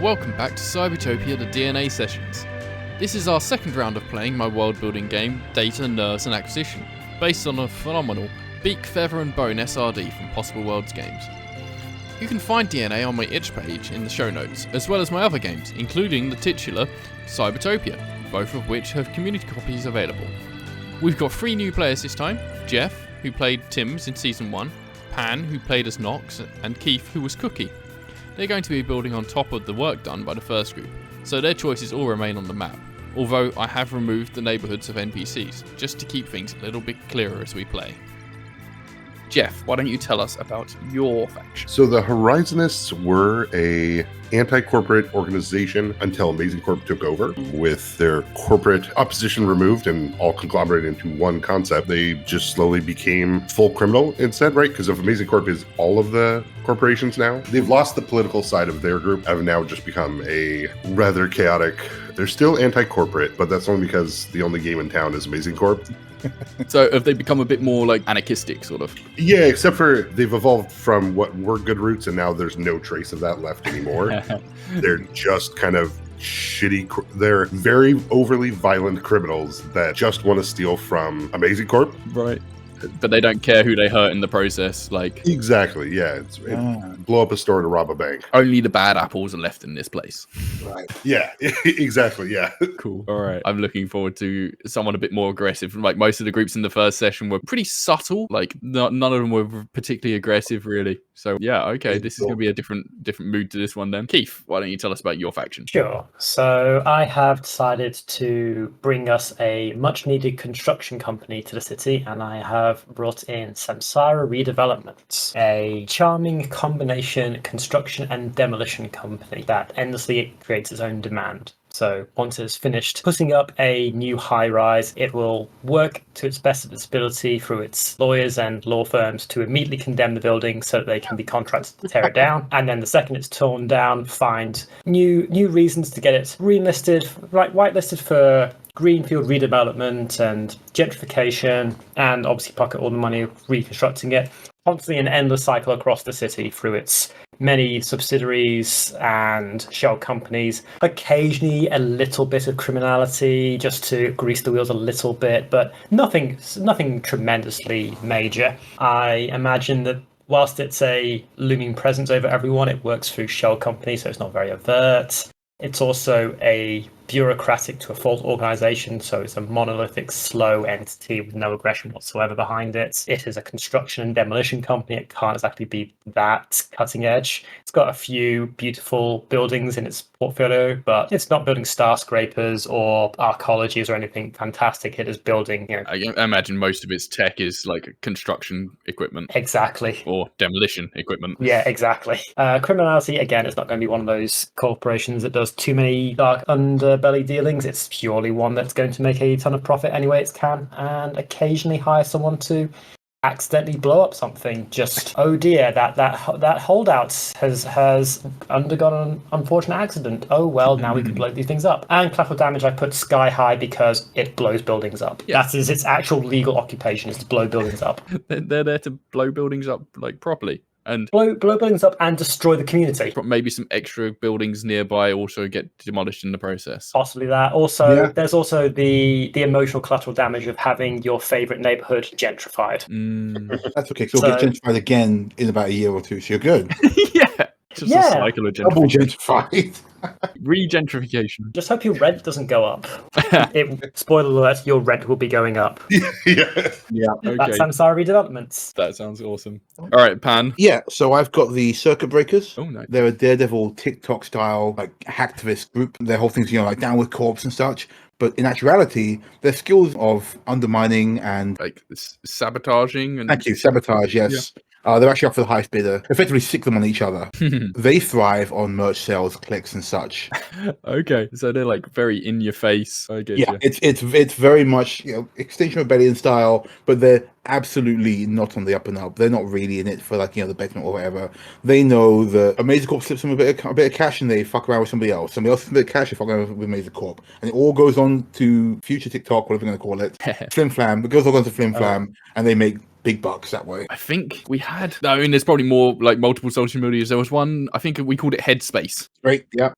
welcome back to Cybertopia, the DNA sessions. This is our second round of playing my world building game, Data, Nerves and Acquisition, based on a phenomenal Beak, Feather and Bone SRD from Possible Worlds Games. You can find DNA on my itch page in the show notes, as well as my other games, including the titular Cybertopia, both of which have community copies available. We've got 3 new players this time: Jeph, who played Tim's in Season 1, Pan, who played as Nox, and Keith, who was Cookie. They're going to be building on top of the work done by the first group, so their choices all remain on the map, although I have removed the neighbourhoods of NPCs, just to keep things a little bit clearer as we play. Jeph, why don't you tell us about your faction? So the Horizonists were a anti-corporate organization until Amazing Corp took over. With their corporate opposition removed and all conglomerated into one concept, they just slowly became full criminal instead, right? Because if Amazing Corp is all of the corporations now, they've lost the political side of their group, have now just become a rather chaotic. They're still anti-corporate, but that's only because the only game in town is Amazing Corp. So have they become a bit more like anarchistic, sort of? Yeah, except for they've evolved from what were good roots, and now there's no trace of that left anymore. They're just kind of shitty. They're very overly violent criminals that just want to steal from Amazing Corp. Right. But they don't care who they hurt in the process, like... Exactly, yeah. Blow up a store to rob a bank. Only the bad apples are left in this place. Right. Yeah, exactly, yeah. Cool. All right. I'm looking forward to someone a bit more aggressive. Like, most of the groups in the first session were pretty subtle. Like, none of them were particularly aggressive, really. So, yeah, okay. This is going to be a different mood to this one, then. Keith, why don't you tell us about your faction? Sure. So, I have decided to bring us a much-needed construction company to the city, and I have brought in Samsara Redevelopments, a charming combination construction and demolition company that endlessly creates its own demand. So once it's finished putting up a new high-rise, it will work to its best of its ability through its lawyers and law firms to immediately condemn the building so that they can be contracted to tear it down. And then the second it's torn down, find new reasons to get it relisted, whitelisted for greenfield redevelopment and gentrification, and obviously pocket all the money reconstructing it. Constantly an endless cycle across the city through its many subsidiaries and shell companies. Occasionally a little bit of criminality just to grease the wheels a little bit, but nothing tremendously major. I imagine that whilst it's a looming presence over everyone, it works through shell companies, so it's not very overt. It's also a bureaucratic to a fault organization, so it's a monolithic, slow entity with no aggression whatsoever behind it. It is a construction and demolition company. It can't exactly be that cutting edge. It's got a few beautiful buildings in its portfolio, but it's not building skyscrapers or arcologies or anything fantastic. It is building, I imagine most of its tech is like construction equipment. Exactly. Or demolition equipment. Yeah, exactly. Criminality, again, it's not going to be one of those corporations that does too many dark underbelly dealings. It's purely one that's going to make a ton of profit any way it can, and occasionally hire someone to accidentally blow up something. Just, oh dear, that holdout has undergone an unfortunate accident. Oh well, now we can blow these things up. And collateral damage I put sky high because it blows buildings up. Yeah. That is its actual legal occupation, is to blow buildings up. They're there to blow buildings up like properly. And blow buildings up and destroy the community. Maybe some extra buildings nearby also get demolished in the process. Possibly that. Also, There's also the emotional collateral damage of having your favourite neighbourhood gentrified. That's okay. So it'll get gentrified again in about a year or two, so you're good. Yeah. Just a cycle of Double gentrified. Re-gentrification. Just hope your rent doesn't go up. Spoiler alert, your rent will be going up. Yeah. Okay. That's Samsara Redevelopments. That sounds awesome. All right, Pan. Yeah, so I've got the Circuit Breakers. Oh, nice. They're a Daredevil TikTok-style like hacktivist group. Their whole thing's, like down with corpse and such. But in actuality, their skills of undermining and... like sabotaging. And... Thank you, sabotage, yes. Yeah. They're actually up for the highest bidder. Effectively stick them on each other. They thrive on merch sales, clicks, and such. Okay, so they're like very in your face. I guess. Yeah, it's very much Extinction Rebellion style, but they're absolutely not on the up and up. They're not really in it for the betterment or whatever. They know that Amazing Corp slips them a bit of cash and they fuck around with somebody else. Somebody else slips a bit of cash, they fuck around with Amazing Corp, and it all goes on to future TikTok, whatever we're going to call it, Flim Flam. It goes all on to Flim Flam, and they make big bucks that way. I think we had... I mean, there's probably more like multiple social medias. There was one, I think we called it Headspace. Right, yeah.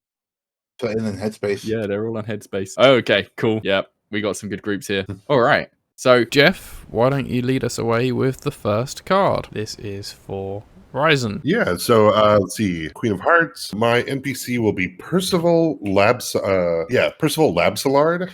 So in Headspace. Yeah, they're all on Headspace. Oh, okay, cool. Yep, we got some good groups here. All right. So, Jeph, why don't you lead us away with the first card? This is for Rizon. Yeah, so let's see. Queen of Hearts. My NPC will be Percival Percival Labsalard.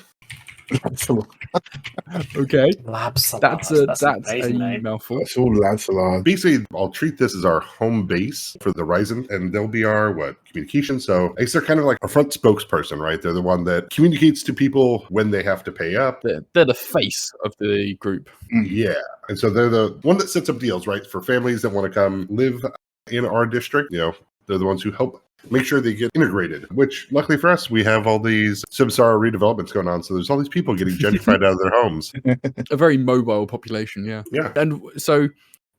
Okay. Labsalard. That's an a amazing name. mouthful. It's all Lancelot. Basically, I'll treat this as our home base for the Rizon, and they'll be our communication. So I guess they're kind of like a front spokesperson, right? They're the one that communicates to people when they have to pay up. They're the face of the group. Yeah. And so they're the one that sets up deals, right? For families that want to come live in our district. They're the ones who help make sure they get integrated, which luckily for us, we have all these Samsara redevelopments going on. So there's all these people getting gentrified out of their homes. A very mobile population, yeah. Yeah. And so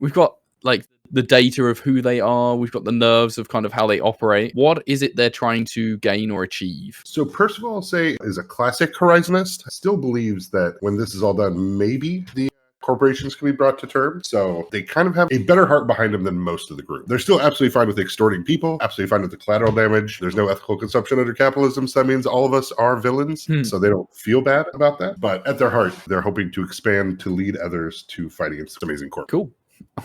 we've got like the data of who they are. We've got the nerves of kind of how they operate. What is it they're trying to gain or achieve? So Percival, I'll say, is a classic Horizonist. Still believes that when this is all done, maybe the corporations can be brought to term. So they kind of have a better heart behind them than most of the group. They're still absolutely fine with extorting people, absolutely fine with the collateral damage. There's no ethical consumption under capitalism. So that means all of us are villains. So they don't feel bad about that. But at their heart, they're hoping to expand to lead others to fight against amazing corp. Cool.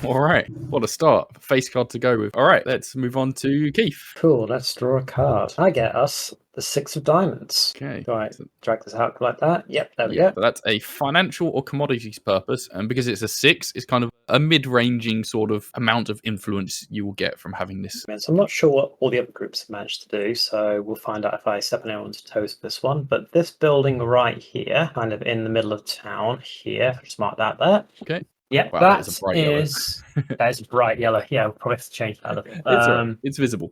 All right. What a start. Face card to go with. All right. Let's move on to Keith. Cool. Let's draw a card. I get us the 6 of diamonds. Okay. Do I drag this out like that? Yep. There we go. So that's a financial or commodities purpose. And because it's a 6, it's kind of a mid-ranging sort of amount of influence you will get from having this. So I'm not sure what all the other groups have managed to do. So we'll find out if I step on anyone's toes with this one. But this building right here, kind of in the middle of town here, just mark that there. Okay. Yeah, Wow, that is a bright yellow. that is bright yellow. Yeah, we'll probably have to change that. It's all right. It's visible.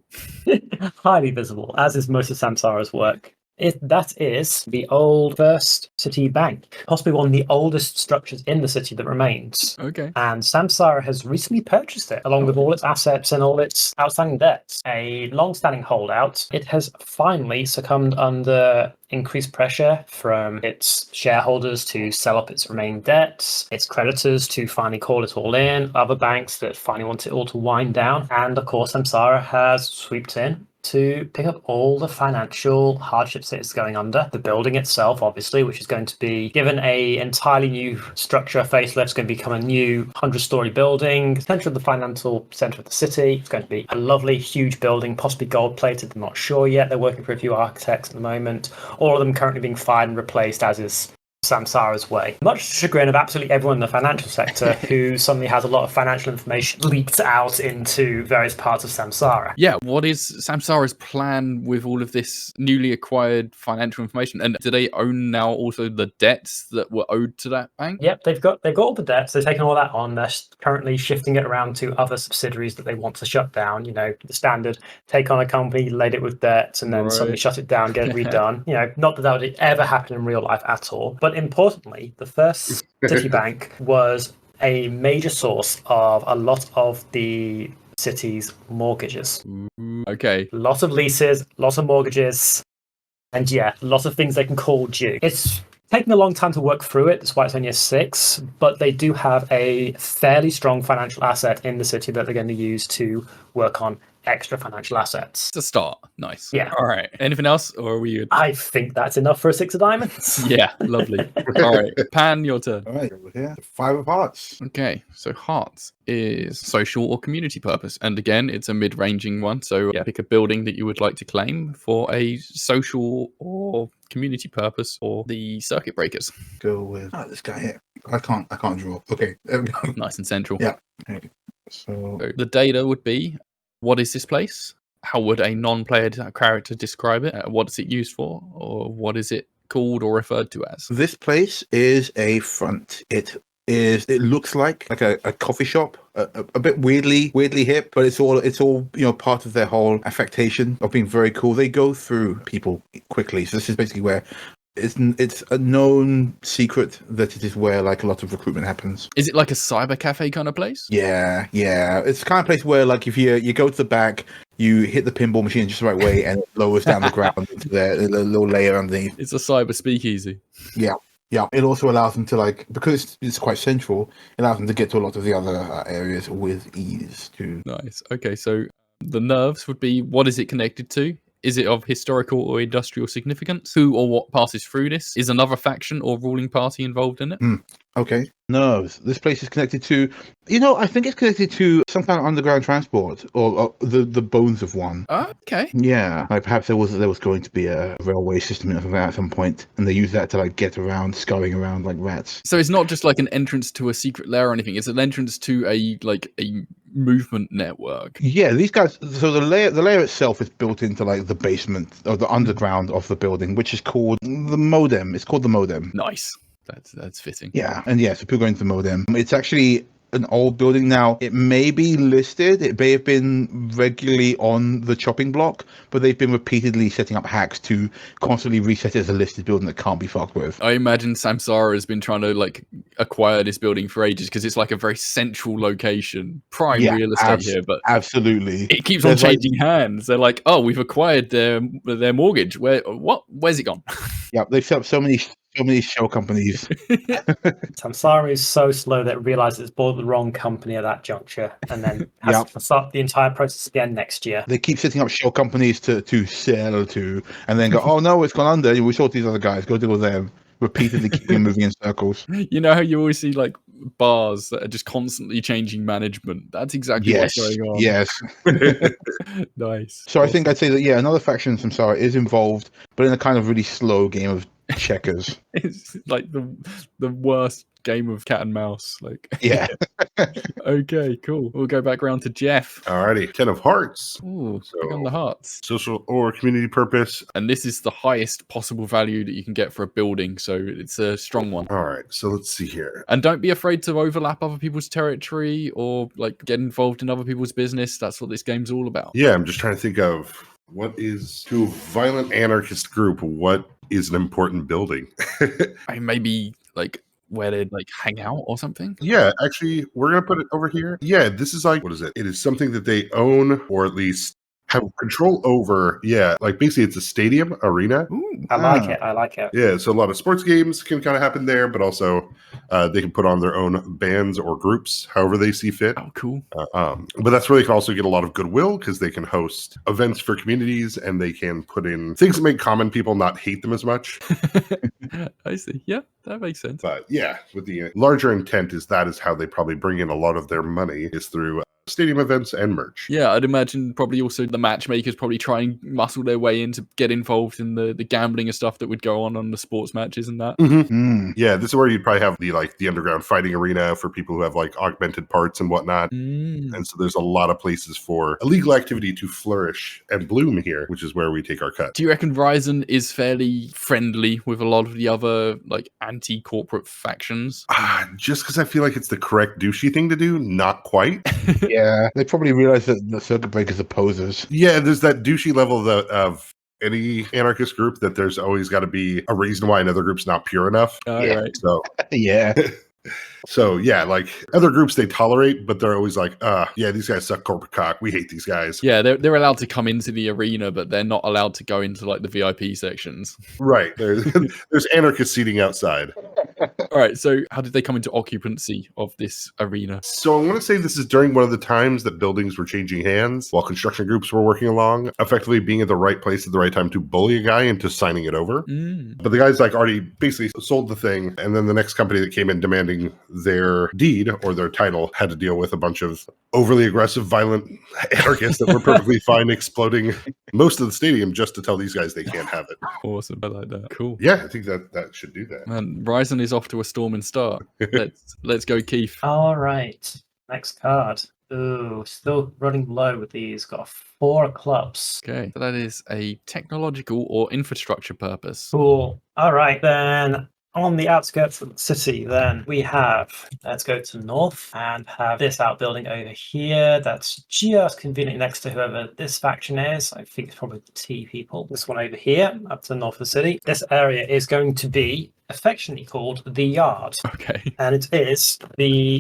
Highly visible, as is most of Samsara's work. That is the old First City Bank, possibly one of the oldest structures in the city that remains. Okay. And Samsara has recently purchased it, along with all its assets and all its outstanding debts. A long-standing holdout, it has finally succumbed under increased pressure from its shareholders to sell up its remaining debts, its creditors to finally call it all in, other banks that finally want it all to wind down, and of course Samsara has swooped in to pick up all the financial hardships that it's going under. The building itself, obviously, which is going to be given a entirely new structure, facelift. It's going to become a new 100-story building, center of the financial center of the city. It's going to be a lovely, huge building, possibly gold-plated. I'm not sure yet. They're working for a few architects at the moment. All of them currently being fired and replaced, as is Samsara's way. Much to the chagrin of absolutely everyone in the financial sector who suddenly has a lot of financial information leaked out into various parts of Samsara. Yeah, what is Samsara's plan with all of this newly acquired financial information? And do they own now also the debts that were owed to that bank? Yep, they've got all the debts. They've taken all that on. They're currently shifting it around to other subsidiaries that they want to shut down. The standard take on a company, load it with debts, and then suddenly shut it down, get it redone. Not that would ever happen in real life at all. But importantly, the First City Bank was a major source of a lot of the city's mortgages. Okay. Lots of leases, lots of mortgages, and lots of things they can call due. It's taken a long time to work through it. That's why it's only a 6, but they do have a fairly strong financial asset in the city that they're going to use to work on extra financial assets. It's a start. Nice. Yeah. All right. Anything else, or are we good? I think that's enough for a 6 of diamonds. Yeah, lovely. All right. Pan, your turn. All right, over here. 5 of hearts. Okay, so hearts is social or community purpose. And again, it's a mid-ranging one. So pick a building that you would like to claim for a social or community purpose or the circuit breakers. Go with this guy here. I can't draw. Okay, there we go. Nice and central. Yeah. Okay. So the data would be, what is this place? How would a non-player character describe it? What is it used for? Or what is it called or referred to as? this place is a front. It looks like a coffee shop, a bit weirdly hip, but it's all part of their whole affectation of being very cool. They go through people quickly. So this is basically where it's a known secret that it is where like a lot of recruitment happens. Is it like a cyber cafe kind of place? Yeah. It's the kind of place where like if you go to the back, you hit the pinball machine just the right way and it lowers down the ground into the little layer underneath. It's a cyber speakeasy. Yeah. It also allows them to because it's quite central, it allows them to get to a lot of the other areas with ease too. Nice. Okay, so the nerves would be, what is it connected to? Is it of historical or industrial significance? Who or what passes through this? Is another faction or ruling party involved in it? Okay. No, this place is connected to, I think it's connected to some kind of underground transport or the bones of one. Okay. Yeah, like perhaps there was going to be a railway system at some point, and they use that to like get around, scurrying around like rats. So it's not just like an entrance to a secret lair or anything. It's an entrance to a movement network. Yeah, these guys. So the layer itself is built into like the basement or the underground of the building, which is called the modem. It's called the modem. Nice. That's fitting. Yeah, and so people go into the modem. It's actually an old building now. It may be listed. It may have been regularly on the chopping block, but they've been repeatedly setting up hacks to constantly reset it as a listed building that can't be fucked with. I imagine Samsara has been trying to like acquire this building for ages because it's like a very central location, prime real estate here. But absolutely, it keeps on changing hands. They're like, oh, we've acquired their mortgage. Where's it gone? Yeah, they've set up so many shell companies. Samsara is so slow that it realizes it's bought the wrong company at that juncture and then has to start the entire process again next year. They keep setting up shell companies to sell to, and then go, oh no, it's gone under. We saw these other guys, go deal with them. Repeatedly keeping moving in circles. You know how you always see like bars that are just constantly changing management? That's exactly what's going on. Yes. Nice. So I think I'd say that, another faction in Samsara is involved, but in a kind of really slow game of checkers. It's like the worst game of cat and mouse. Like, yeah. Okay, cool. We'll go back around to Jeph. Alrighty, 10 of hearts. Ooh, big on the hearts. Social or community purpose. And this is the highest possible value that you can get for a building, so it's a strong one. Alright, so let's see here. And don't be afraid to overlap other people's territory or like get involved in other people's business. That's what this game's all about. Yeah, I'm just trying to think of what is, to a violent anarchist group, what is an important building? Maybe like where they'd like hang out or something. Yeah, actually, we're going to put it over here. Yeah, this is like, what is it? It is something that they own or at least have control over. Yeah, like basically it's a stadium arena. Ooh, I like it. Yeah, so a lot of sports games can kind of happen there, but also they can put on their own bands or groups however they see fit. Oh, cool. But that's where they can also get a lot of goodwill because they can host events for communities and they can put in things that make common people not hate them as much. I see. Yeah, that makes sense. But yeah, with the larger intent is how they probably bring in a lot of their money is through stadium events and merch. Yeah, I'd imagine probably also the matchmakers probably try and muscle their way in to get involved in the gambling and stuff that would go on the sports matches and that. Mm-hmm. Yeah, this is where you'd probably have the underground fighting arena for people who have like augmented parts and whatnot. And so there's a lot of places for illegal activity to flourish and bloom here, which is where we take our cut. Do you reckon Rizon is fairly friendly with a lot of the other like anti-corporate factions? Just because I feel like it's the correct douchey thing to do, not quite. Yeah, they probably realize that the circuit breakers are posers. Yeah, there's that douchey level of any anarchist group that there's always got to be a reason why another group's not pure enough. Right. So yeah. So yeah, like other groups they tolerate, but they're always like, yeah, these guys suck corporate cock. We hate these guys. Yeah, they're allowed to come into the arena, but they're not allowed to go into like the VIP sections. Right. There's anarchist seating outside. All right. So how did they come into occupancy of this arena? So I want to say this is during one of the times that buildings were changing hands while construction groups were working along, effectively being at the right place at the right time to bully a guy into signing it over. But the guy's like already basically sold the thing. And then the next company that came in demanding their deed or their title had to deal with a bunch of overly aggressive, violent anarchists that were perfectly fine exploding most of the stadium just to tell these guys they can't have it. Awesome. I like that. Cool. Yeah, I think that should do that. Man, Rizon is off to a storming start. Let's go, Keith. All right. Next card. Ooh, still running low with these. Got 4 clubs. Okay. So that is a technological or infrastructure purpose. Cool. All right, then. On the outskirts of the city, then we have, let's go to north and have this outbuilding over here. That's just conveniently next to whoever this faction is. I think it's probably the T people. This one over here, up to the north of the city. This area is going to be affectionately called the Yard. Okay. And it is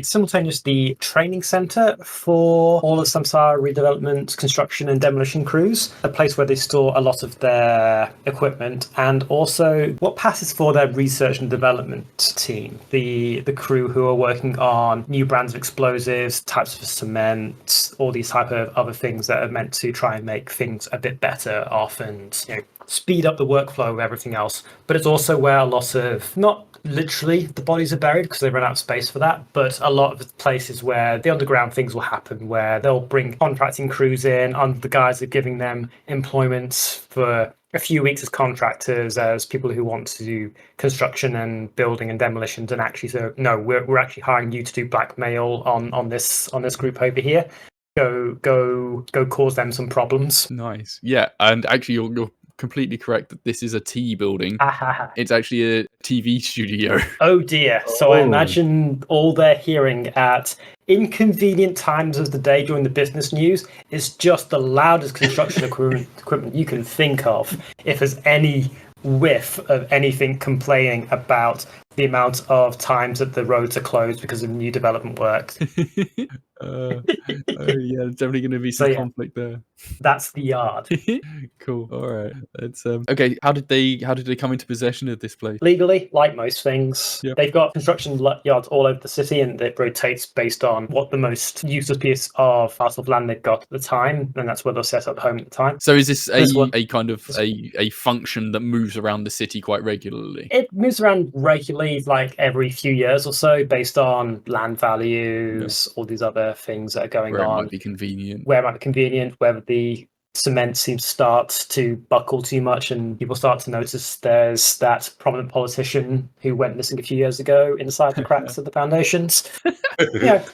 simultaneously training center for all of Samsara Redevelopment construction and demolition crews, a place where they store a lot of their equipment, and also what passes for their research and development team, the crew who are working on new brands of explosives, types of cement, all these type of other things that are meant to try and make things a bit better off and speed up the workflow of everything else. But it's also where a lot of, not literally the bodies are buried because they run out of space for that, but a lot of places where the underground things will happen, where they'll bring contracting crews in under the guise of giving them employment for a few weeks as contractors, as people who want to do construction and building and demolitions, and actually say, no, we're actually hiring you to do blackmail on this group over here. Go cause them some problems. Nice. Yeah, and actually you're completely correct that this is a T building. It's actually a TV studio. Oh dear. So I imagine all they're hearing at inconvenient times of the day during the business news is just the loudest construction equipment you can think of. If there's any whiff of anything complaining about the amount of times that the roads are closed because of new development work. Yeah, there's definitely going to be some conflict there. That's the Yard. Cool. All right. It's okay. How did they come into possession of this place? Legally, like most things, they've got construction yards all over the city, and it rotates based on what the most useless piece of parcel of land they've got at the time, and that's where they'll set up home at the time. So is this a kind of a function that moves around the city quite regularly? It moves around regularly, like every few years or so, based on land values, all these other things that are going on. Where it might be convenient. Whether the cement seems to start to buckle too much and people start to notice there's that prominent politician who went missing a few years ago inside the cracks of the foundations.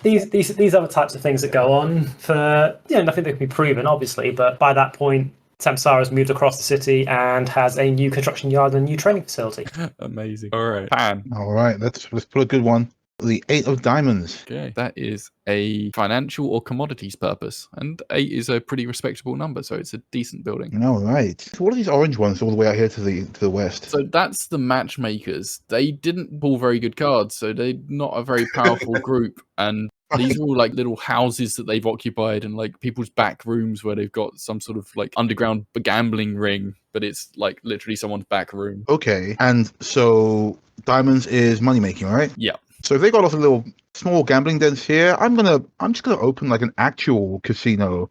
These other types of things that go on for nothing that can be proven, obviously, but by that point Samsara has moved across the city and has a new construction yard and a new training facility. Amazing. All right. Pan. All right, let's put a good one. The 8 of diamonds. Okay, that is a financial or commodities purpose, and 8 is a pretty respectable number, so it's a decent building. All right. So what are these orange ones all the way out here to the west? So that's the matchmakers. They didn't pull very good cards, so they're not a very powerful group, and these are all like little houses that they've occupied and like people's back rooms where they've got some sort of like underground gambling ring, but it's like literally someone's back room. Okay, and so diamonds is money making, right? Yeah. So if they got lots of little small gambling dens here, I'm just gonna open like an actual casino.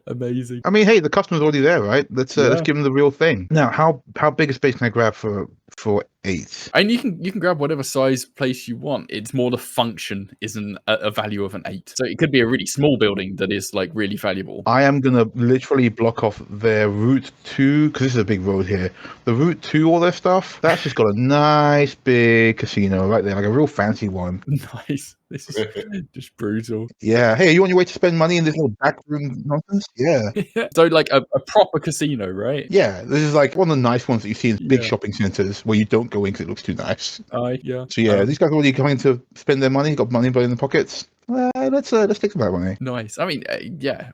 Amazing. I mean, hey, the customer's already there, right? Let's give them the real thing. Now, how big a space can I grab for 8? And you can grab whatever size place you want. It's more the function isn't a value of an 8. So it could be a really small building that is like really valuable. I am gonna literally block off their route 2 because this is a big road here. The route 2, all their stuff. That's just got a nice big casino right there, like a real fancy one. Nice. This is just brutal. Yeah. Hey, are you on your way to spend money in this little backroom nonsense? Yeah. So like a proper casino, right? Yeah. This is like one of the nice ones that you see in big shopping centers where you don't go in because it looks too nice. Yeah. So yeah, these guys are already coming to spend their money. Got money in the pockets. Let's take them that way. Nice. I mean,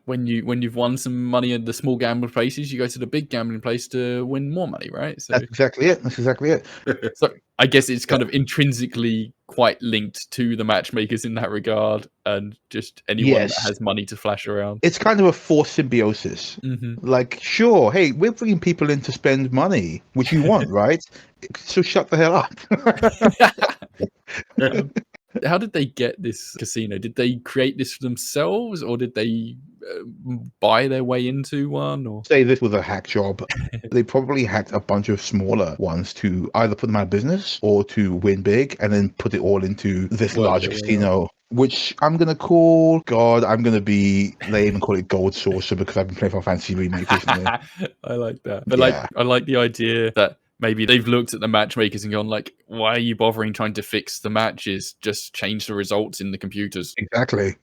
when you've won some money at the small gambling places, you go to the big gambling place to win more money, right? So that's exactly it. So I guess it's kind of intrinsically quite linked to the matchmakers in that regard, and just anyone that has money to flash around. It's kind of a forced symbiosis. Mm-hmm. Like, sure, hey, we're bringing people in to spend money, which you want, right? So shut the hell up. How did they get this casino? Did they create this for themselves, or did they buy their way into one? Or say this was a hack job. They probably hacked a bunch of smaller ones to either put them out of business or to win big, and then put it all into this large casino. Which I'm going to call, I'm going to be lame and call it Gold Saucer because I've been playing Final Fantasy Remake recently. I like that. But I like the idea that maybe they've looked at the matchmakers and gone like, why are you bothering trying to fix the matches? Just change the results in the computers. Exactly.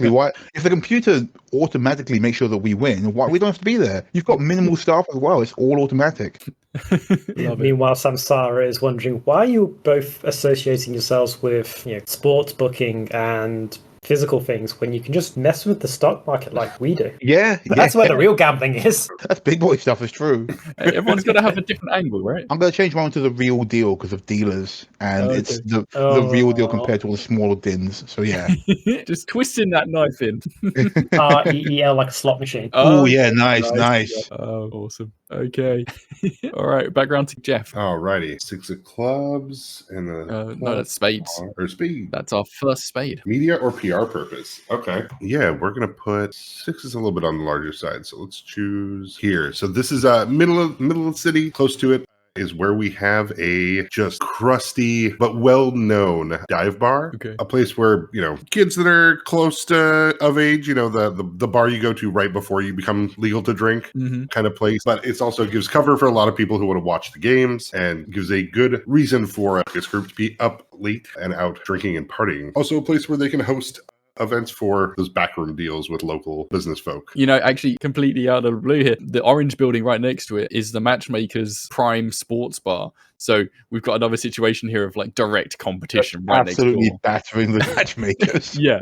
Why? If the computer automatically makes sure that we win, why we don't have to be there? You've got minimal staff as well. It's all automatic. Meanwhile, Samsara is wondering, why are you both associating yourselves with sports booking and physical things when you can just mess with the stock market like we do. Yeah, That's where the real gambling is. That's big boy stuff. It's true. Everyone's got to have a different angle, right? I'm going to change mine to the real deal because of dealers, and it's the real deal compared to all the smaller dins. So yeah, just twisting that knife in. REEL like a slot machine. Oh yeah, nice. Oh, awesome. Okay. All right, background to Jeph. Alrighty, 6 of clubs and a no, that's spades. or spade. That's our first spade. Media or PR purpose. Okay. Yeah, we're gonna put 6 is a little bit on the larger side, so let's choose here. So this is middle of the city, close to it. Is where we have a just crusty but well-known dive bar. Okay. A place where, kids that are close to of age, the bar you go to right before you become legal to drink kind of place. But it also gives cover for a lot of people who want to watch the games and gives a good reason for this group to be up late and out drinking and partying. Also a place where they can host events for those backroom deals with local business folk. Actually, completely out of the blue here, the orange building right next to it is the Matchmaker's prime sports bar. So we've got another situation here of like direct competition right next door. Absolutely battering the Matchmakers. Yeah.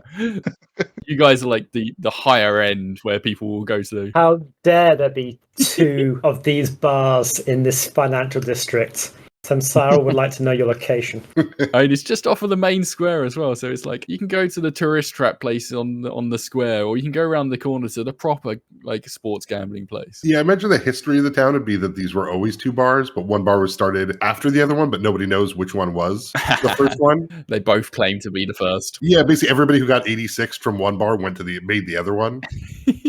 You guys are like the higher end where people will go to. How dare there be 2 of these bars in this financial district? Samsara would like to know your location. I mean, it's just off of the main square as well, so it's like you can go to the tourist trap place on the square, or you can go around the corner to the proper like sports gambling place. Yeah, I imagine the history of the town would be that these were always 2 bars, but one bar was started after the other one, but nobody knows which one was the first one. They both claim to be the first. Yeah, basically everybody who got 86 from one bar made the other one,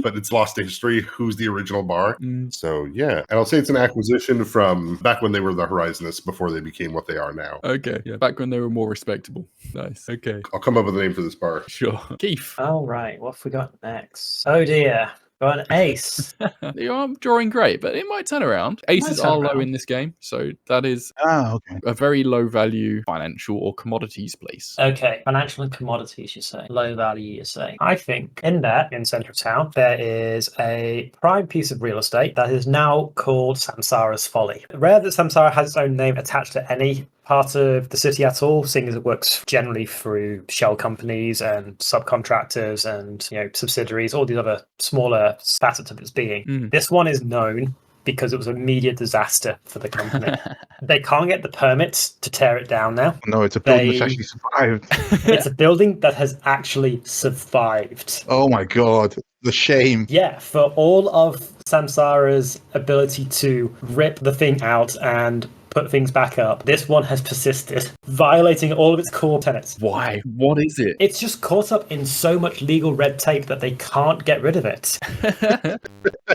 but it's lost to history who's the original bar. So yeah, and I'll say it's an acquisition from back when they were the Horizonists before they became what they are now. Okay, yeah, back when they were more respectable. Nice. Okay, I'll come up with a name for this bar. Sure. Keith. All right, what have we got next? Oh dear. Got an ace. I'm drawing great, but it might turn around. Aces are low in this game, so that is a very low value financial or commodities place. Okay, financial and commodities, you say. Low value, you say. I think in central town, there is a prime piece of real estate that is now called Samsara's Folly. Rare that Samsara has its own name attached to any part of the city at all, seeing as it works generally through shell companies and subcontractors and subsidiaries, all these other smaller facets of its being. This one is known because it was a media disaster for the company. They can't get the permits to tear it down now. No, it's a building that's actually survived. It's a building that has actually survived. Oh my god, the shame. Yeah, for all of Samsara's ability to rip the thing out and put things back up, this one has persisted, violating all of its core tenets. Why? What is it? It's just caught up in so much legal red tape that they can't get rid of it.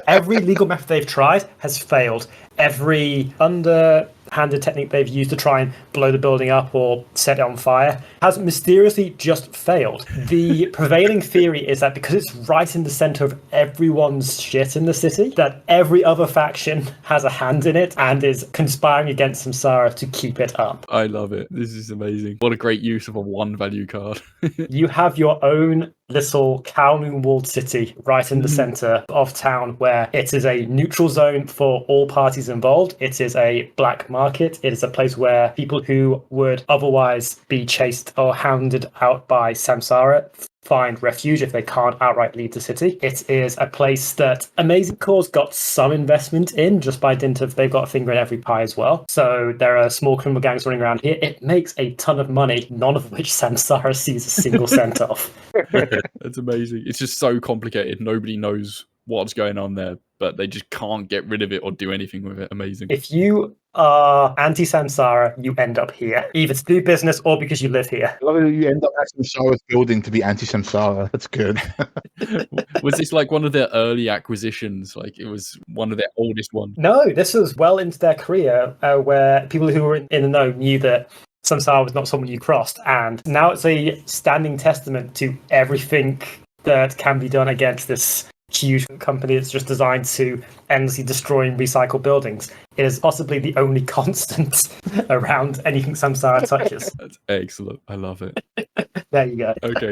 Every legal method they've tried has failed. Every underhanded technique they've used to try and blow the building up or set it on fire has mysteriously just failed. The prevailing theory is that because it's right in the center of everyone's shit in the city, that every other faction has a hand in it and is conspiring against Samsara to keep it up. I love it. This is amazing. What a great use of a 1 value card. You have your own little Kowloon walled city right in the center of town, where it is a neutral zone for all parties involved. It is a black market. It is a place where people who would otherwise be chased or hounded out by Samsara find refuge if they can't outright leave the city. It is a place that Amazing Cause got some investment in, just by dint of they've got a finger in every pie as well. So there are small criminal gangs running around here. It makes a ton of money, none of which Samsara sees a single cent of. That's amazing. It's just so complicated. Nobody knows what's going on there, but they just can't get rid of it or do anything with it. Amazing. If you are anti-Samsara, you end up here, either to do business or because you live here. I love it, you end up at Samsara's building to be anti-Samsara. That's good. Was this like one of their early acquisitions? Like it was one of their oldest ones? No, this was well into their career, where people who were in the know knew that Samsara was not someone you crossed, and now it's a standing testament to everything that can be done against this huge company that's just designed to endlessly destroy and recycle buildings. It is possibly the only constant around anything Samsara touches. That's excellent. I love it. There you go. Okay.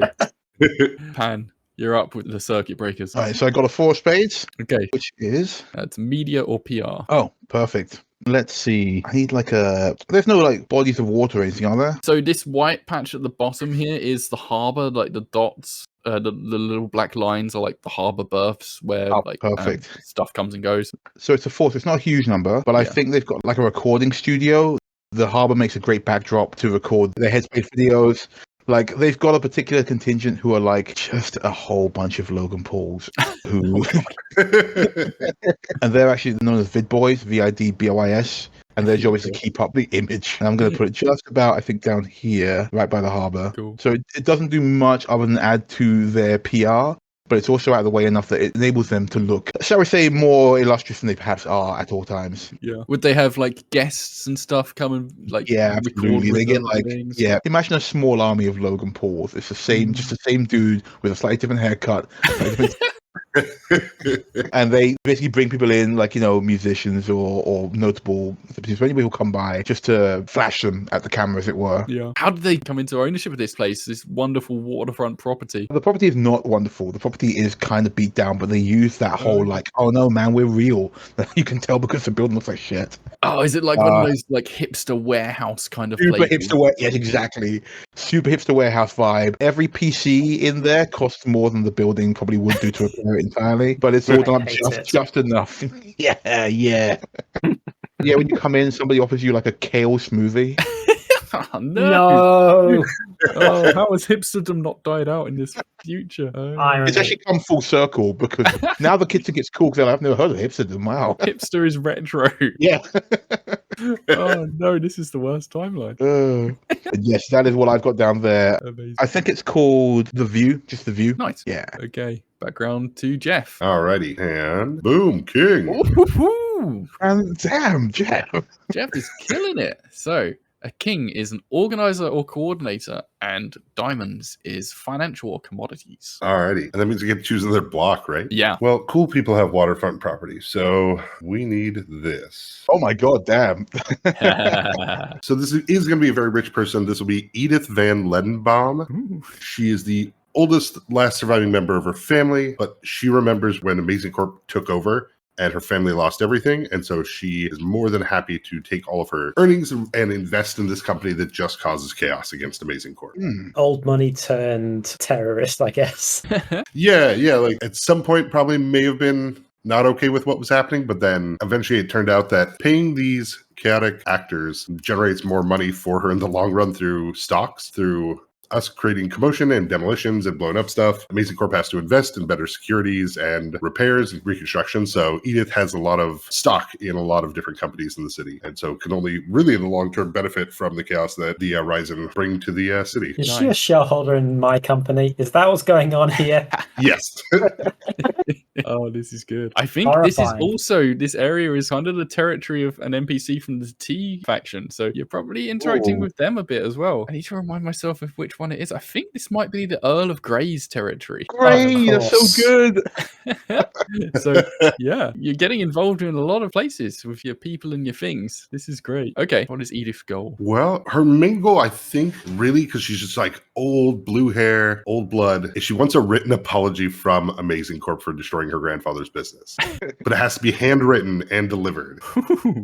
Pan, you're up with the circuit breakers. All right, so I got a 4 of spades. Okay. Which is? That's media or PR. Oh, perfect. Let's see. I need like a. There's no like bodies of water or anything, are there? So this white patch at the bottom here is the harbour, like the dots. The little black lines are like the harbour berths where like perfect. stuff comes and goes. So it's a 4. So it's not a huge number, but I think they've got like a recording studio. The harbour makes a great backdrop to record their headspace videos. Like they've got a particular contingent who are like just a whole bunch of Logan Pauls who, and they're actually known as Vid Boys, VIDBOIS. And their job is to keep up the image. And I'm going to put it just about, I think, down here, right by the harbour. Cool. So it doesn't do much other than add to their PR, but it's also out of the way enough that it enables them to look, shall we say, more illustrious than they perhaps are at all times. Yeah. Would they have like guests and stuff come and like absolutely. They get like things? Imagine a small army of Logan Pauls. It's the same, just the same dude with a slightly different haircut. And they basically bring people in, like, you know, musicians or notable people, anybody who'll come by just to flash them at the camera, as it were. Yeah. How did they come into ownership of this place, this wonderful waterfront property? The property is not wonderful. The property is kind of beat down, but they use that whole like, oh no, man, we're real. You can tell because the building looks like shit. Oh, is it like one of those like hipster warehouse kind of super places? Hipster yes, exactly. Super hipster warehouse vibe. Every PC in there costs more than the building probably would do to repair it entirely, but it's all done just enough. Yeah. Yeah, when you come in, somebody offers you like a kale smoothie. Oh, no. Oh, how has hipsterdom not died out in this future? It's actually come full circle because now the kids think it's cool because I've never heard of hipsterdom. Wow. Hipster is retro. Yeah. Oh no, this is the worst timeline. Yes, that is what I've got down there. Amazing. I think it's called The View, just The View. Nice. Yeah. Okay, background to Jeph. Alrighty, and boom, king. Ooh. And damn, Jeph. Jeph is killing it. So, a king is an organizer or coordinator, and diamonds is financial or commodities. Alrighty. And that means you get to choose another block, right? Yeah. Well, cool people have waterfront property, so we need this. Oh my god, damn. So this is going to be a very rich person. This will be Edith Van Ledenbaum. Ooh. She is the oldest, last surviving member of her family, but she remembers when Amazing Corp took over and her family lost everything. And so she is more than happy to take all of her earnings and invest in this company that just causes chaos against Amazing Corp. Old money turned terrorist, I guess. Yeah. Like at some point probably may have been not okay with what was happening, but then eventually it turned out that paying these chaotic actors generates more money for her in the long run through stocks, through us creating commotion and demolitions and blowing up stuff. Amazing Corp has to invest in better securities and repairs and reconstruction. So Edith has a lot of stock in a lot of different companies in the city, and so can only really in the long term benefit from the chaos that the Rizon bring to the city. Is she a shareholder in my company? Is that what's going on here? Yes. Oh, this is good. I think Horrifying. this area is kind of the territory of an NPC from the T faction, so you're probably interacting with them a bit as well. I need to remind myself of which one it is. I think this might be the Earl of Grey's territory. Great, that's so good. So yeah, you're getting involved in a lot of places with your people and your things. This is great. Okay, what is Edith's goal? Well, her main goal, I think, really, because she's just like old blue hair, old blood, is she wants a written apology from Amazing Corp for destroying her grandfather's business. But it has to be handwritten and delivered.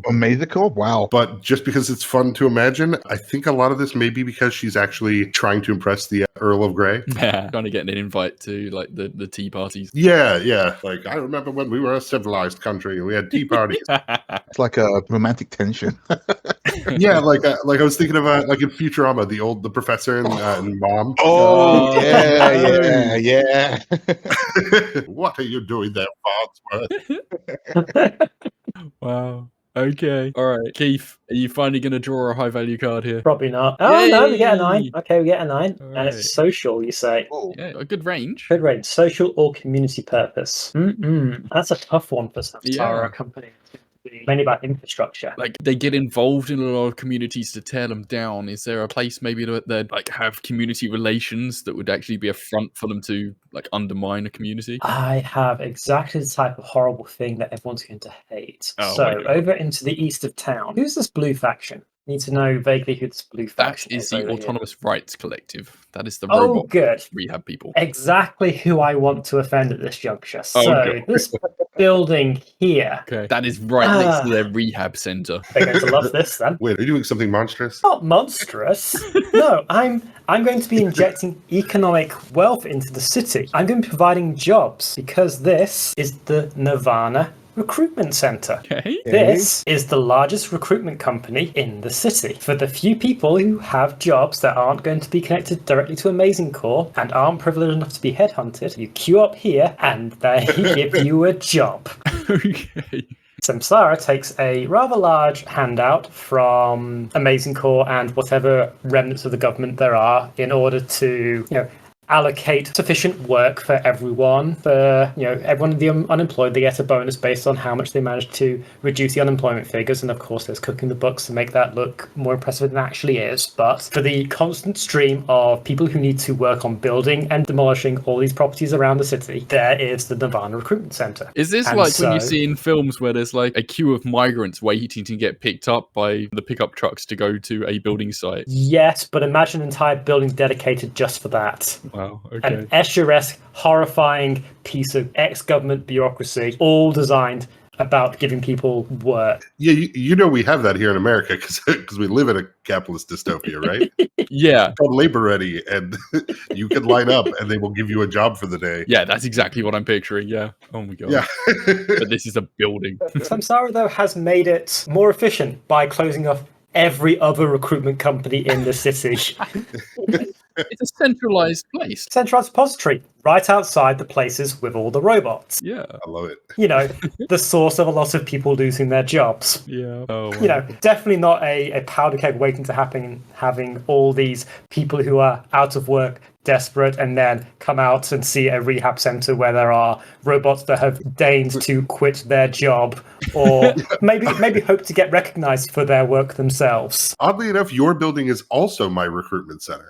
Amazing Corp? Wow. But just because it's fun to imagine, I think a lot of this may be because she's actually trying to impress the Earl of Grey. Yeah, trying to get an invite to like the tea parties. Yeah. Like, I remember when we were a civilized country and we had tea parties. It's like a romantic tension. Yeah, like I was thinking of like in Futurama, the professor and mom. Oh, yeah. What are you doing there, Farnsworth? Wow. Okay. All right, Keith, are you finally going to draw a high value card here? Probably not. Oh, no, we get a 9. Yay! Okay, we get a 9. All And right. it's social, you say. Yeah, a good range. Good range. Social or community purpose. That's a tough one for Samsara company. It's mainly about infrastructure. Like they get involved in a lot of communities to tear them down. Is there a place maybe that they'd like have community relations that would actually be a front for them to like undermine a community? I have exactly the type of horrible thing that everyone's going to hate. Oh, so my God. over into the east of town. Who's this blue faction? Need to know vaguely who this blue That faction is the over here. Autonomous Rights Collective. That is the Oh, robot good. rehab people. Exactly who I want to offend at this juncture. So, God. this building here. Okay. That is right next to their rehab center. They're going to love this then. Wait, are you doing something monstrous? Not monstrous. No, I'm going to be injecting economic wealth into the city. I'm going to be providing jobs because this is the Nirvana Recruitment Center. Okay. This is the largest recruitment company in the city. For the few people who have jobs that aren't going to be connected directly to Amazing Core and aren't privileged enough to be headhunted, you queue up here and they give you a job. Okay. Samsara takes a rather large handout from Amazing Core and whatever remnants of the government there are in order to, allocate sufficient work for everyone. For everyone of the unemployed, they get a bonus based on how much they manage to reduce the unemployment figures. And of course, there's cooking the books to make that look more impressive than it actually is. But for the constant stream of people who need to work on building and demolishing all these properties around the city, there is the Nirvana Recruitment Center. Is this when you see in films where there's like a queue of migrants waiting to get picked up by the pickup trucks to go to a building site? Yes, but imagine an entire building dedicated just for that. Wow, okay. An Escher-esque, horrifying piece of ex-government bureaucracy, all designed about giving people work. Yeah, we have that here in America because we live in a capitalist dystopia, right? Yeah. It's called Labor Ready, and you can line up and they will give you a job for the day. Yeah, that's exactly what I'm picturing, yeah. Oh my god. Yeah. But this is a building. Samsara, though, has made it more efficient by closing off every other recruitment company in the city. It's a centralized place. Centralized repository, right outside the places with all the robots. Yeah. I love it. The source of a lot of people losing their jobs. Yeah. Oh, wow. Definitely not a powder keg waiting to happen, having all these people who are out of work, desperate, and then come out and see a rehab center where there are robots that have deigned to quit their job or maybe hope to get recognized for their work themselves. Oddly enough, your building is also my recruitment center.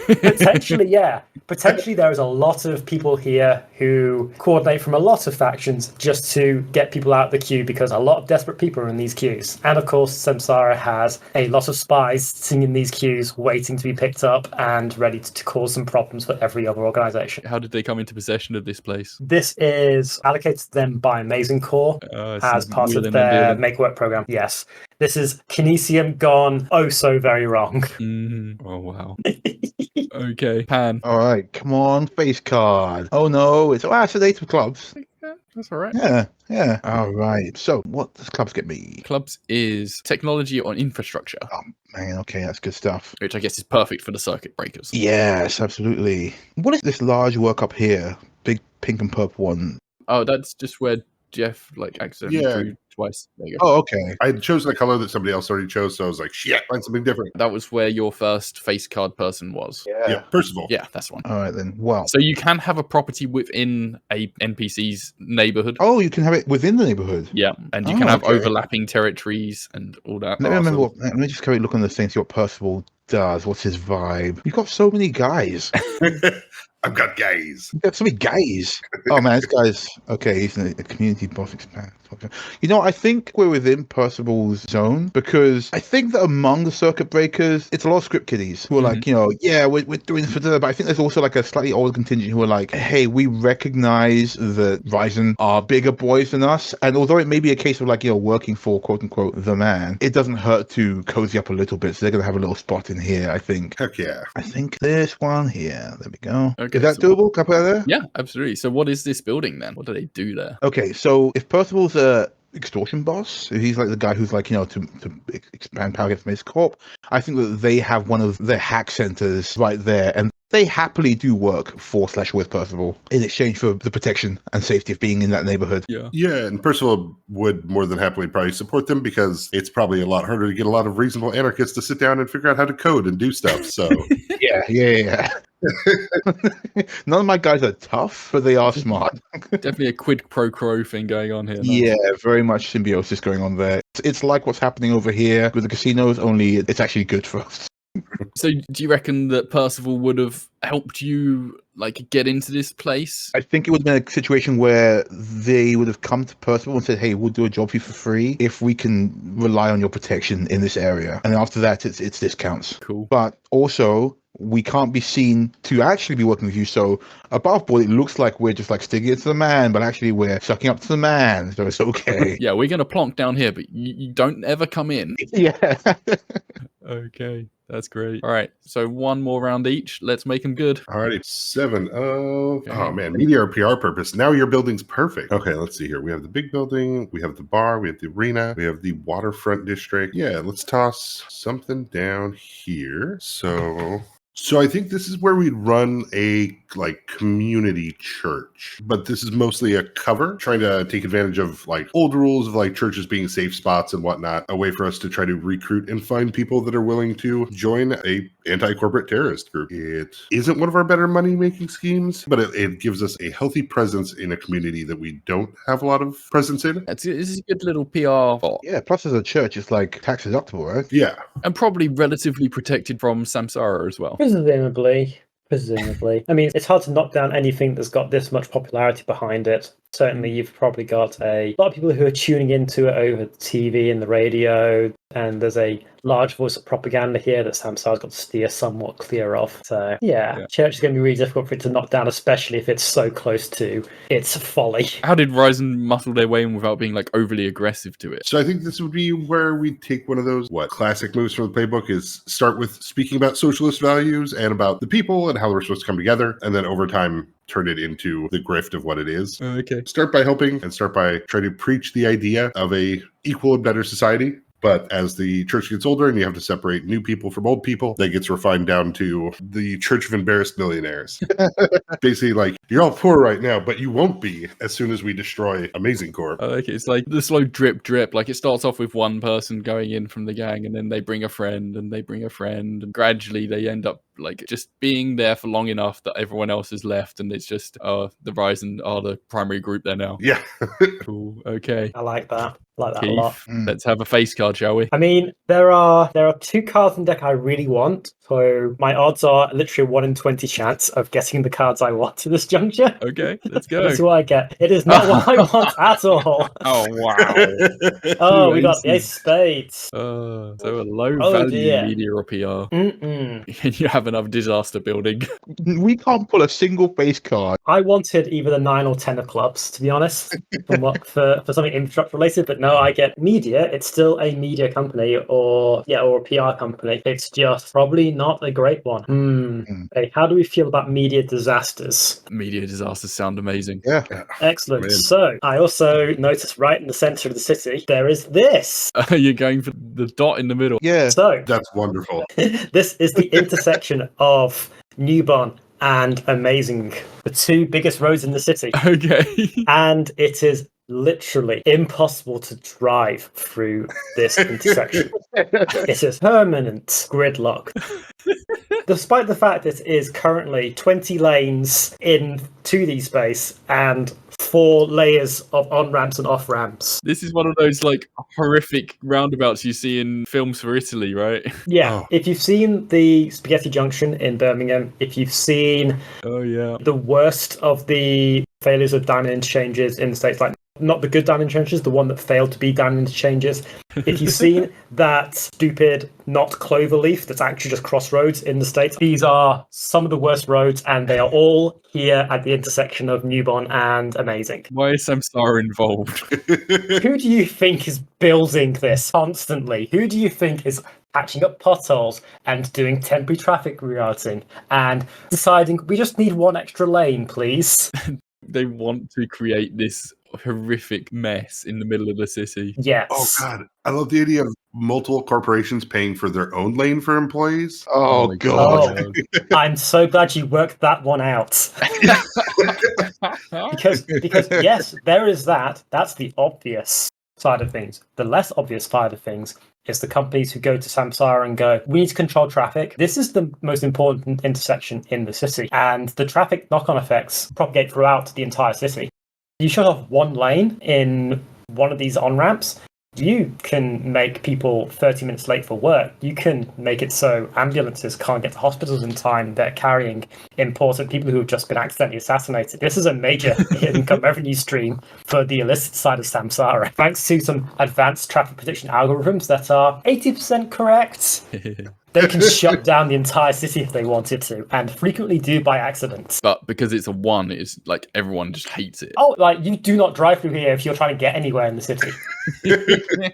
Potentially, yeah. Potentially, there is a lot of people here who coordinate from a lot of factions just to get people out of the queue because a lot of desperate people are in these queues. And of course, Samsara has a lot of spies sitting in these queues waiting to be picked up and ready to cause some problems for every other organization. How did they come into possession of this place? This is allocated to them by Amazing Core as part of their Make Work program. Yes. This is Kinesium gone oh so very wrong. Oh, wow. Okay, Pan. All right, come on, face card. Oh no, it's sedative clubs. Yeah, that's all right. Yeah. All right. So, what does clubs get me? Clubs is technology on infrastructure. Oh man, okay, that's good stuff. Which I guess is perfect for the circuit breakers. Yes, absolutely. What is this large work up here? Big pink and purple one. Oh, that's just where Jeph accidentally drew twice. There you go. Oh, okay. I had chosen a color that somebody else already chose, so I was like, shit, find something different. That was where your first face card person was. Yeah, Percival. Yeah, that's one. All right then. Well, so you can have a property within a NPC's neighborhood. Oh, you can have it within the neighborhood. Yeah, and you can have overlapping territories and all that. Let me remember. Let me just carry a look on this thing. See what Percival does. What's his vibe? You've got so many guys. I've got guys. You've got so many guys. Oh man, this guy's okay. He's in a community boss expand. I think we're within Percival's zone because I think that among the circuit breakers, it's a lot of script kiddies who are like, we're doing this for dinner. But I think there's also like a slightly older contingent who are like, hey, we recognize that Rizon are bigger boys than us. And although it may be a case of like, working for quote unquote the man, it doesn't hurt to cozy up a little bit. So they're going to have a little spot in here, I think. Heck yeah. I think this one here. There we go. Okay, is that doable? Can I put that there? Yeah, absolutely. So what is this building then? What do they do there? Okay, so if Percival's a extortion boss, if he's like the guy who's like, to expand power from his corp, I think that they have one of their hack centers right there, and they happily do work for / with Percival in exchange for the protection and safety of being in that neighborhood. Yeah, and Percival would more than happily probably support them because it's probably a lot harder to get a lot of reasonable anarchists to sit down and figure out how to code and do stuff. So yeah. None of my guys are tough, but they are smart. Definitely a quid pro quo thing going on here. Yeah, very much symbiosis going on there. It's like what's happening over here with the casinos, only it's actually good for us. So do you reckon that Percival would have helped you like get into this place? I think it would have been a situation where they would have come to Percival and said, hey, we'll do a job for you for free if we can rely on your protection in this area. And after that, it's discounts. Cool. But also, we can't be seen to actually be working with you. So above board, it looks like we're just like sticking it to the man, but actually we're sucking up to the man. So it's okay. Yeah, we're going to plonk down here, but you don't ever come in. Yeah. Okay, that's great. All right, so one more round each. Let's make them good. Alrighty, 7 of... Okay. Oh, man, media or PR purpose. Now your building's perfect. Okay, let's see here. We have the big building, we have the bar, we have the arena, we have the waterfront district. Yeah, let's toss something down here. So I think this is where we'd run a like community church, but this is mostly a cover, trying to take advantage of like old rules of like churches being safe spots and whatnot, a way for us to try to recruit and find people that are willing to join a anti-corporate terrorist group. It isn't one of our better money-making schemes, but it gives us a healthy presence in a community that we don't have a lot of presence in. This is a good little PR bot. Yeah, plus as a church, it's like tax deductible, right? Yeah. And probably relatively protected from Samsara as well. Presumably. I mean, it's hard to knock down anything that's got this much popularity behind it. Certainly, you've probably got a lot of people who are tuning into it over the TV and the radio, and there's a large voice of propaganda here that Samsara's got to steer somewhat clear of. So, yeah. Church is going to be really difficult for it to knock down, especially if it's so close to its folly. How did Rizon muscle their way in without being like overly aggressive to it? So I think this would be where we take one of those, classic moves from the playbook is start with speaking about socialist values and about the people and how we're supposed to come together, and then over time, turn it into the grift of what it is. Okay. Start by helping and start by trying to preach the idea of a equal and better society. But as the church gets older and you have to separate new people from old people, that gets refined down to the Church of Embarrassed Millionaires. Basically, like, you're all poor right now, but you won't be as soon as we destroy Amazing Corp. Okay, it's like the slow drip. Like it starts off with one person going in from the gang, and then they bring a friend, and they bring a friend, and gradually they end up like just being there for long enough that everyone else is left, and it's just the Rizon are the primary group there now. Yeah. Cool. Okay. I like that. A Keith, lot. let's have a face card, shall we? I mean, there are 2 cards in deck I really want, so my odds are literally 1 in 20 chance of getting the cards I want to this juncture. Okay, let's go. That's what I get. It is not what I want at all. Oh, wow. Oh, we got the Ace of Spades. So a low value media or PR. And you have another disaster building. We can't pull a single face card. I wanted either the 9 or 10 of clubs, to be honest, for something infrastructure related, but no, I get media. It's still a media company or a PR company. It's just probably not a great one. Hey, how do we feel about media disasters? Media disasters sound amazing. Yeah. Excellent. Man. So I also noticed right in the center of the city, there is this. You're going for the dot in the middle. Yeah. So That's wonderful. this is the intersection of Newbon and Amazing, the 2 biggest roads in the city. Okay. And it is literally impossible to drive through this intersection. It is permanent gridlock. Despite the fact it is currently 20 lanes in 2D space and 4 layers of on-ramps and off-ramps. This is one of those like horrific roundabouts you see in films for Italy, right? Yeah, if you've seen the Spaghetti Junction in Birmingham, if you've seen the worst of the failures of diamond interchanges in the States, like not the good diamond interchanges, the one that failed to be diamond interchanges. If you've seen that stupid not cloverleaf that's actually just crossroads in the States, these are some of the worst roads, and they are all here at the intersection of Newbon and Amazing. Why is Samsara involved? Who do you think is building this constantly? Who do you think is patching up potholes and doing temporary traffic rerouting and deciding we just need 1 extra lane, please? They want to create this horrific mess in the middle of the city. Yes. Oh, God. I love the idea of multiple corporations paying for their own lane for employees. Oh, my God. I'm so glad you worked that one out. because yes, there is that. That's the obvious side of things. The less obvious side of things is the companies who go to Samsara and go, we need to control traffic. This is the most important intersection in the city, and the traffic knock-on effects propagate throughout the entire city. You shut off 1 lane in one of these on-ramps, You can make people 30 minutes late for work. You can make it so ambulances can't get to hospitals in time. They're carrying important people who have just been accidentally assassinated. This is a major income revenue stream for the illicit side of Samsara, thanks to some advanced traffic prediction algorithms that are 80% correct. They can shut down the entire city if they wanted to, and frequently do by accident. But because it's a 1, it's like everyone just hates it. Oh, like, you do not drive through here if you're trying to get anywhere in the city.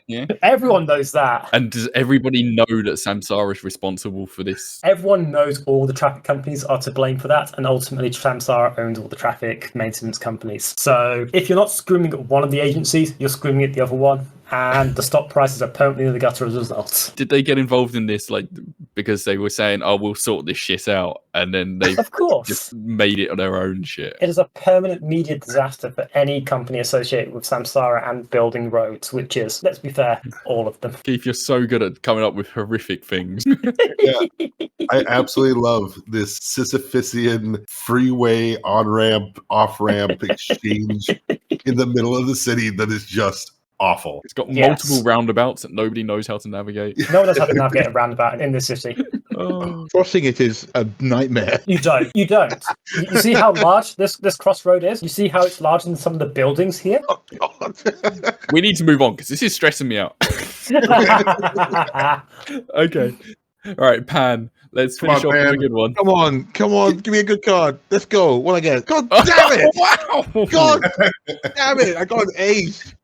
Yeah. Everyone knows that. And does everybody know that Samsara is responsible for this? Everyone knows all the traffic companies are to blame for that, and ultimately Samsara owns all the traffic maintenance companies. So if you're not screaming at one of the agencies, you're screaming at the other one, and the stock prices are permanently in the gutter as a result. Did they get involved in this like because they were saying, "Oh, we'll sort this shit out," and then they Of course. just made it on their own shit? It is a permanent media disaster for any company associated with Samsara and building roads, which is, let's be fair, all of them. Keith, you're so good at coming up with horrific things. Yeah. I absolutely love this Sisyphusian freeway on-ramp, off-ramp exchange in the middle of the city that is just awful. It's got multiple roundabouts that nobody knows how to navigate. No one knows how to navigate a roundabout in this city. Crossing it is a nightmare. You don't. You see how large this crossroad is? You see how it's larger than some of the buildings here? Oh, God. We need to move on because this is stressing me out. Okay. All right, Pan. Let's finish off with a good one. Come on, give me a good card. Let's go. What I get? God damn it! Wow! God damn it! I got an ace.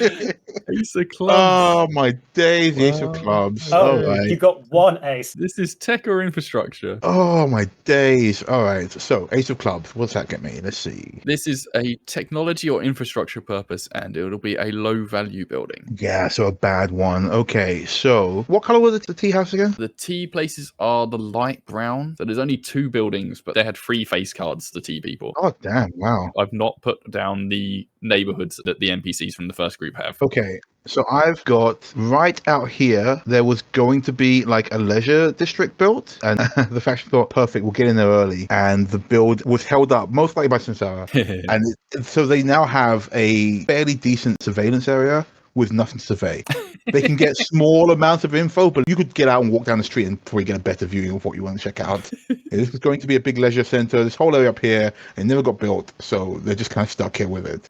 Ace of clubs. Oh my days, ace of clubs. Oh, All right. you got one ace. This is tech or infrastructure. Oh my days. All right. So ace of clubs. What's that get me? Let's see. This is a technology or infrastructure purpose, and it'll be a low value building. Yeah, so a bad one. Okay, so what color was the tea house again? The T places are the light brown. So there's only 2 buildings, but they had 3 face cards, the T people. Oh damn! Wow. I've not put down the neighborhoods that the NPCs from the first group have. Okay, so I've got right out here, there was going to be like a leisure district built, and the faction thought, perfect, we'll get in there early. And the build was held up, most likely by Samsara. And so they now have a fairly decent surveillance area with nothing to survey. They can get small amounts of info, but you could get out and walk down the street and probably get a better viewing of what you want to check out. This was going to be a big leisure center. This whole area up here, it never got built, so they're just kind of stuck here with it.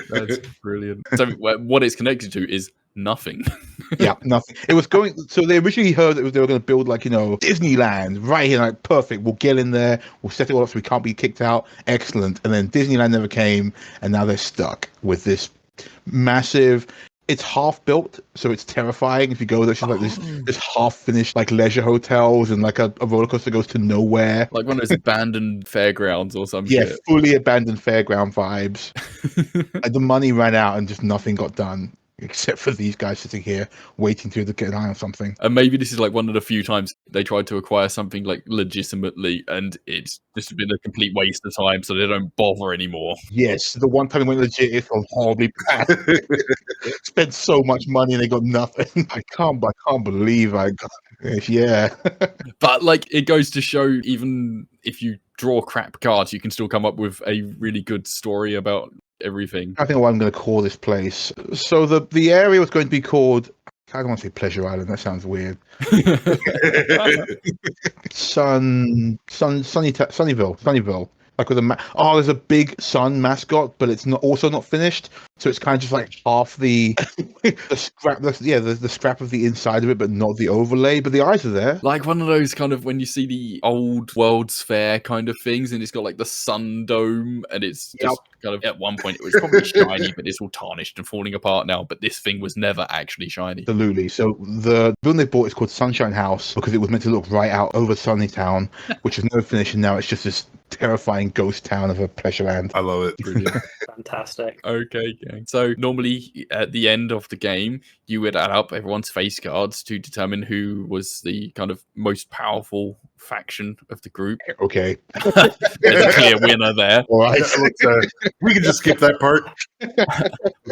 That's brilliant. So what it's connected to is nothing. Yeah, nothing. It was going. So they originally heard that they were going to build like Disneyland right here. Like perfect. We'll get in there. We'll set it all up so we can't be kicked out. Excellent. And then Disneyland never came, and now they're stuck with this massive. It's half built, so it's terrifying. If you go there, it's just like this half finished like leisure hotels and like a roller coaster goes to nowhere. Like one of those abandoned fairgrounds or something. Yeah, fully abandoned fairground vibes. Like the money ran out and just nothing got done. Except for these guys sitting here waiting to get an eye on something. And maybe this is like one of the few times they tried to acquire something like legitimately, and it's just been a complete waste of time, so they don't bother anymore. Yes, the one time it went legit, it felt horribly bad. Spent so much money and they got nothing. I can't believe I got it. Yeah. But like, it goes to show, even if you draw crap cards, you can still come up with a really good story about everything. I think what I'm going to call this place. So the area was going to be called, I don't want to say Pleasure Island, that sounds weird. Sunnyville. Like with there's a big sun mascot, but it's not finished. So it's kind of just like half the scrap. The scrap of the inside of it, but not the overlay. But the eyes are there. Like one of those kind of when you see the old World's Fair kind of things, and it's got like the sun dome, and it's just kind of at one point it was probably shiny, but it's all tarnished and falling apart now. But this thing was never actually shiny. Absolutely. So the building they bought is called Sunshine House because it was meant to look right out over Sunny Town, which is no finish, and now it's just this terrifying ghost town of a pleasure land. I love it. Brilliant. Fantastic. Okay, gang. So normally at the end of the game, you would add up everyone's face cards to determine who was the kind of most powerful faction of the group. Okay. There's a clear winner there. All right. We can just skip that part.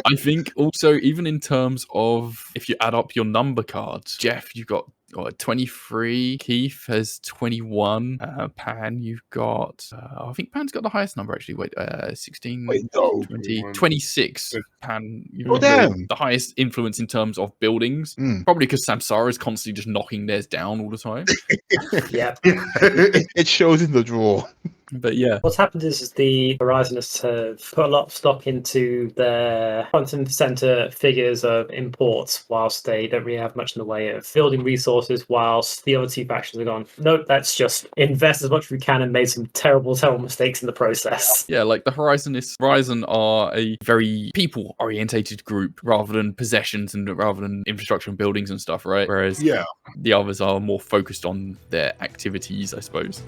I think also, even in terms of if you add up your number cards, Jeph, you've got got 23. Keith has 21. Pan, you've got... I think Pan's got the highest number, actually. Wait, 16, Wait, no. 20, 26. Pan, you've Oh, got damn. the highest influence in terms of buildings. Probably because Samsara is constantly just knocking theirs down all the time. Yeah. It shows in the draw. But yeah. What's happened is the Horizonists have put a lot of stock into their front and center figures of imports, whilst they don't really have much in the way of building resources, whilst the other two factions have gone, nope, that's just invest as much as we can, and made some terrible, terrible mistakes in the process. Yeah, like the Horizonists, Rizon are a very people-orientated group rather than possessions and rather than infrastructure and buildings and stuff, right? Whereas the others are more focused on their activities, I suppose.